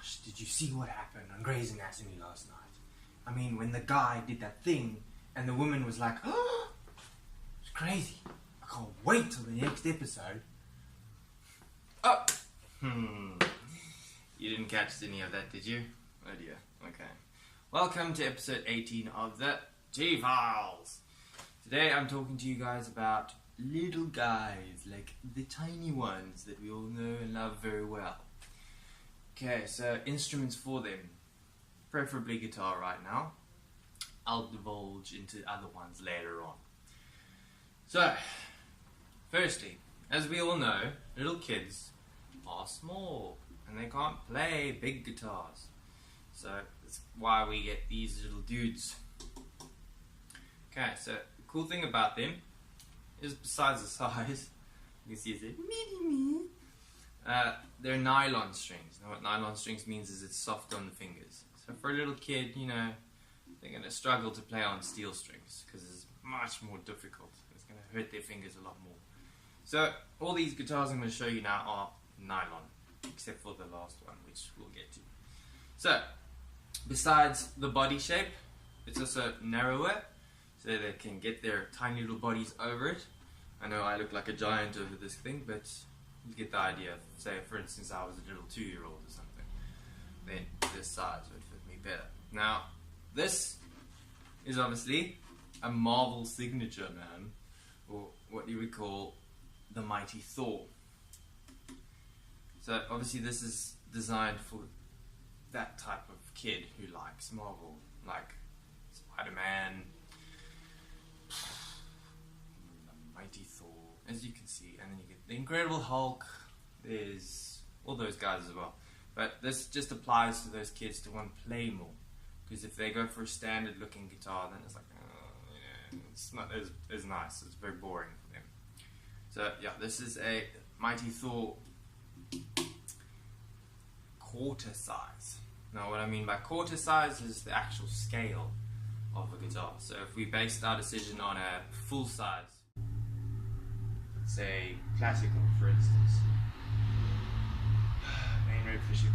gosh, did you see what happened on Grey's Anatomy last night? I mean, when the guy did that thing and the woman was like, oh, it's crazy. I can't wait till the next episode. Oh! You didn't catch any of that, did you? Oh dear. Okay. Welcome to episode 18 of the T-Files. Today I'm talking to you guys about little guys, like the tiny ones that we all know and love very well. Okay, so instruments for them. Preferably guitar right now. I'll divulge into other ones later on. So, firstly, as we all know, little kids are small and they can't play big guitars. So that's why we get these little dudes. Okay, so the cool thing about them is besides the size, you can see it's mini-me. They're nylon strings. Now what nylon strings means is it's soft on the fingers. So for a little kid, you know, they're going to struggle to play on steel strings because it's much more difficult. It's going to hurt their fingers a lot more. So all these guitars I'm going to show you now are nylon, except for the last one, which we'll get to. So besides the body shape, it's also narrower, so they can get their tiny little bodies over it. I know I look like a giant over this thing, but you get the idea. Say, for instance, I was a little 2-year-old or something, then this size would fit me better. Now, this is obviously a Marvel signature, man, or what you would call the Mighty Thor. So, obviously, this is designed for that type of kid who likes Marvel, like Spider-Man, Mighty Thor, as you can see, and then you get the Incredible Hulk. There's all those guys as well, but this just applies to those kids to want to play more, because if they go for a standard looking guitar, then it's like it's not as nice. It's very boring for them. So yeah, this is a Mighty Thor quarter size. Now what I mean by quarter size is the actual scale of a guitar. So if we based our decision on a full size, say classical for instance, main road for sugar,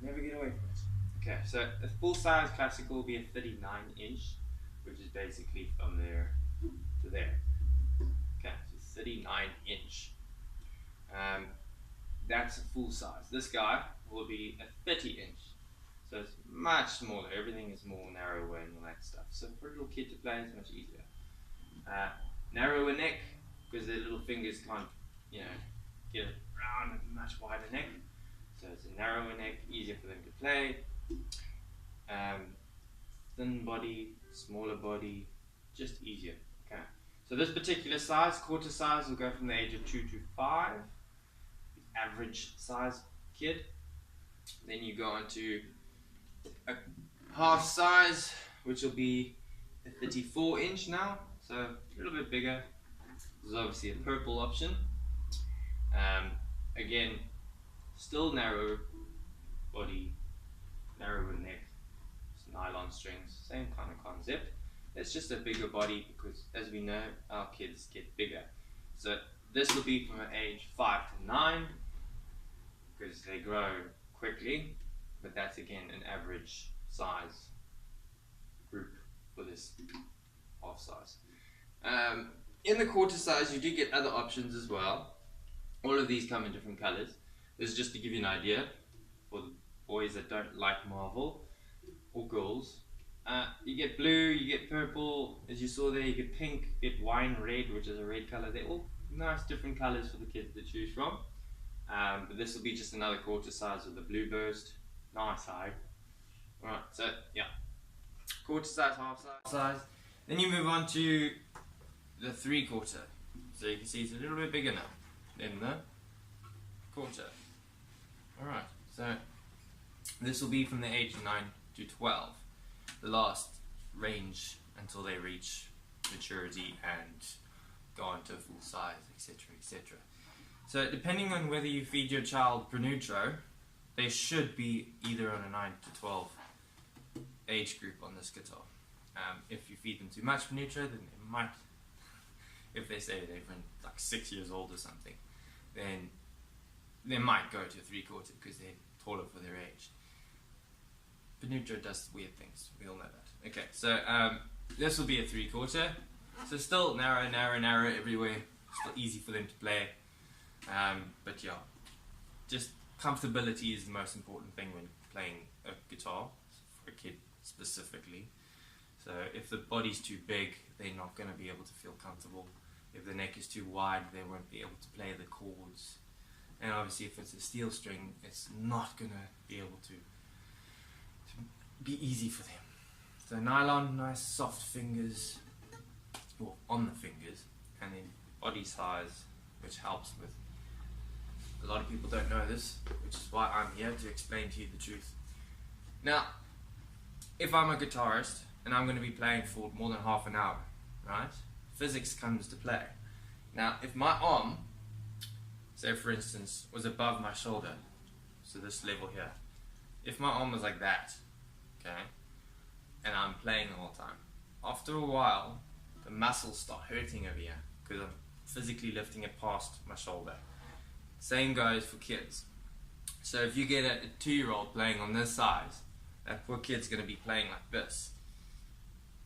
never get away from it. Okay, so a full size classical will be a 39 inch, which is basically from there to there. Okay, so 39 inch. That's a full size. This guy will be a 30 inch. So it's much smaller, everything is more narrower and all that stuff. So for a little kid to play, it's much easier. Narrower neck, because their little fingers can't, you know, get around a much wider neck. So it's a narrower neck, easier for them to play. Thin body, smaller body, just easier. Okay. So this particular size, quarter size, will go from the age of 2 to 5, average size kid. Then you go on to a half size, which will be a 34 inch now, so a little bit bigger. There's obviously a purple option. Again, still narrow body, narrower neck, nylon strings, same kind of concept. It's just a bigger body because, as we know, our kids get bigger. So this will be from age 5 to 9 because they grow quickly, but that's again an average size group for this half size. In the quarter size, you do get other options as well. All of these come in different colors. This is just to give you an idea for the boys that don't like Marvel, or girls. You get blue, you get purple, as you saw there, you get pink, you get wine red, which is a red color. They're all nice different colors for the kids to choose from. But this will be just another quarter size with the blue burst. Nice side. Alright, so yeah. Quarter size, half size. Then you move on to the 3/4. So you can see it's a little bit bigger now than the quarter. Alright, so this will be from the age of 9 to 12. The last range until they reach maturity and go on to full size, etc, etc. So depending on whether you feed your child pronutro, they should be either on a 9 to 12 age group on this guitar. If you feed them too much pronutro, then they might, if they say they're like 6 years old or something, then they might go to 3/4 because their taller for their age. Pronutro does weird things, we all know that. Okay, so this will be a 3/4. So still narrow, narrow, narrow everywhere. Still easy for them to play. But yeah, just comfortability is the most important thing when playing a guitar, for a kid specifically. So if the body's too big, they're not going to be able to feel comfortable. If the neck is too wide, they won't be able to play the chords. And obviously if it's a steel string, it's not going to be able to be easy for them. So nylon, nice soft fingers, well, on the fingers, and then body size, which helps with. A lot of people don't know this, which is why I'm here to explain to you the truth. Now, if I'm a guitarist and I'm going to be playing for more than half an hour, right? Physics comes to play. Now, if my arm, say for instance, was above my shoulder, so this level here, if my arm was like that, okay, and I'm playing the whole time, after a while, the muscles start hurting over here because I'm physically lifting it past my shoulder. Same goes for kids. So if you get a 2-year-old playing on this size, that poor kid's going to be playing like this.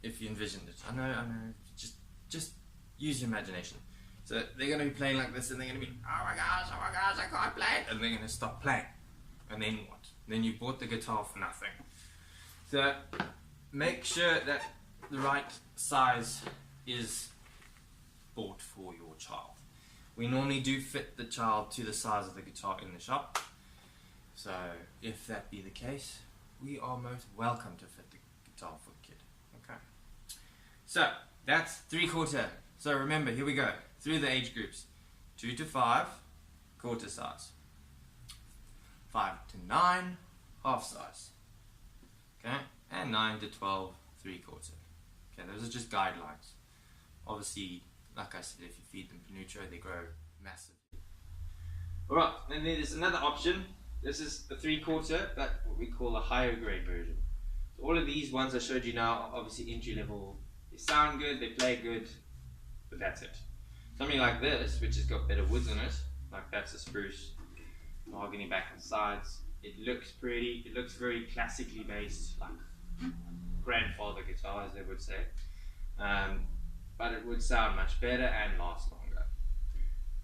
If you envisioned it. I know, just use your imagination. So they're going to be playing like this and they're going to be, oh my gosh, I can't play it. And they're going to stop playing. And then what? Then you bought the guitar for nothing. So make sure that the right size is bought for your child. We normally do fit the child to the size of the guitar in the shop. So if that be the case, we are most welcome to fit the guitar for the kid. Okay. So that's 3/4. So remember, here we go. Through the age groups. 2 to 5, quarter size. 5 to 9, half size. Okay. And 9 to 12, 3/4. Okay, those are just guidelines. Obviously, like I said, if you feed them pronutro, they grow massively. Alright, and then there's another option. This is the 3/4, but what we call a higher grade version. So all of these ones I showed you now are obviously entry level. They sound good, they play good, but that's it. Something like this, which has got better woods in it, like that's a spruce, mahogany back and sides. It looks pretty, it looks very classically based, like grandfather guitar, as they would say. But it would sound much better and last longer.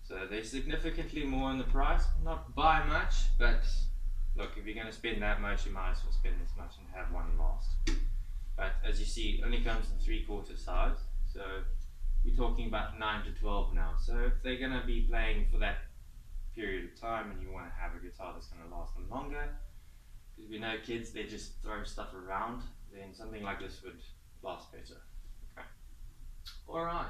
So they're significantly more in the price, not by much, but look, if you're going to spend that much, you might as well spend this much and have one last. But as you see, it only comes in 3/4 size, so we're talking about 9 to 12 now. So if they're going to be playing for that period of time and you want to have a guitar that's going to last them longer, because we know kids, they just throw stuff around, then something like this would last better. Okay. Alright.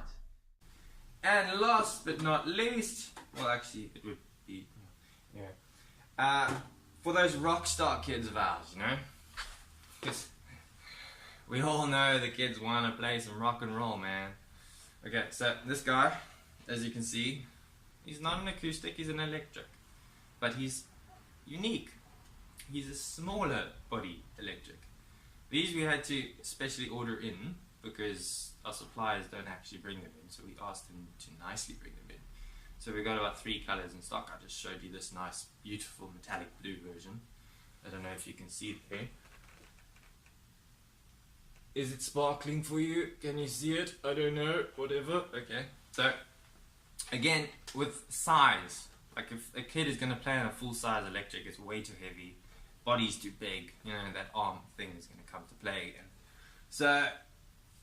And last but not least, well actually it would be, yeah, for those rock star kids of ours, you know, because we all know the kids want to play some rock and roll, man. Okay, so this guy, as you can see, he's not an acoustic, he's an electric, but he's unique. He's a smaller body electric. These we had to specially order in because our suppliers don't actually bring them in, so we asked them to nicely bring them in. So we got about 3 colors in stock. I just showed you this nice, beautiful metallic blue version. I don't know if you can see it here. Is it sparkling for you? Can you see it? I don't know, whatever. Okay, so again, with size, like if a kid is going to play on a full-size electric, it's way too heavy, body's too big, you know, that arm thing is going to come to play again. So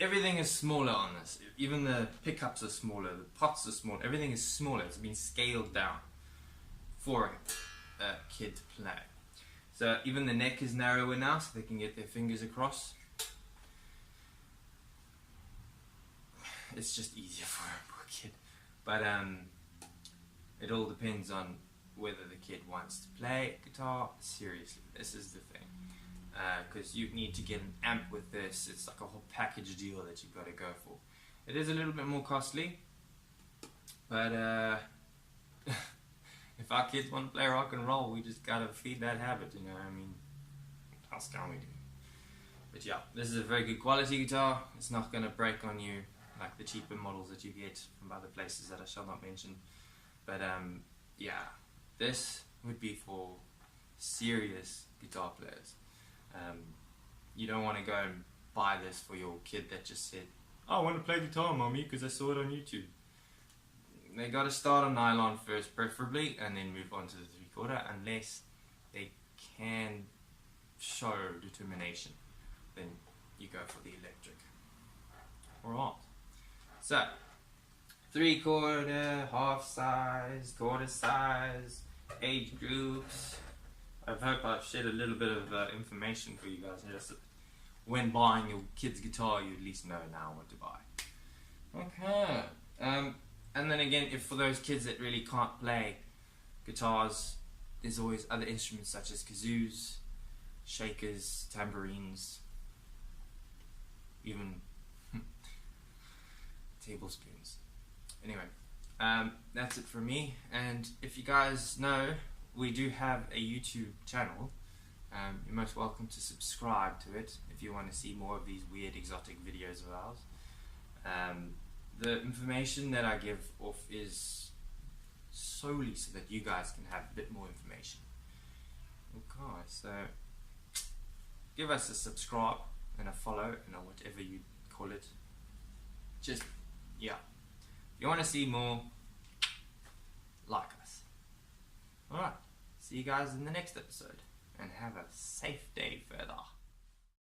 everything is smaller on this. Even the pickups are smaller, the pots are smaller, everything is smaller. It's been scaled down for a kid to play. So even the neck is narrower now, so they can get their fingers across. It's just easier for a poor kid. But it all depends on whether the kid wants to play guitar seriously. This is the thing. Because you need to get an amp with this. It's like a whole package deal that you've got to go for. It is a little bit more costly, but if our kids want to play rock and roll, we just gotta feed that habit, you know. I mean, what else can we do? But yeah, this is a very good quality guitar. It's not gonna break on you like the cheaper models that you get from other places that I shall not mention. But yeah, this would be for serious guitar players. You don't want to go and buy this for your kid that just said, "I want to play guitar, mommy, because I saw it on YouTube." They got to start on nylon first, preferably, and then move on to the 3/4, unless they can show determination. Then you go for the electric. Alright. So, 3/4, half size, quarter size, age groups. I hope I've shared a little bit of information for you guys. Just when buying your kid's guitar, you at least know now what to buy. Okay. And then again, if for those kids that really can't play guitars, there's always other instruments such as kazoos, shakers, tambourines, even tablespoons. Anyway, that's it from me. And if you guys know, we do have a YouTube channel. You're most welcome to subscribe to it if you want to see more of these weird exotic videos of ours. The information that I give off is solely so that you guys can have a bit more information. Okay, so give us a subscribe and a follow and a whatever you call it. Just, yeah. If you want to see more, like us. Alright, see you guys in the next episode and have a safe day further.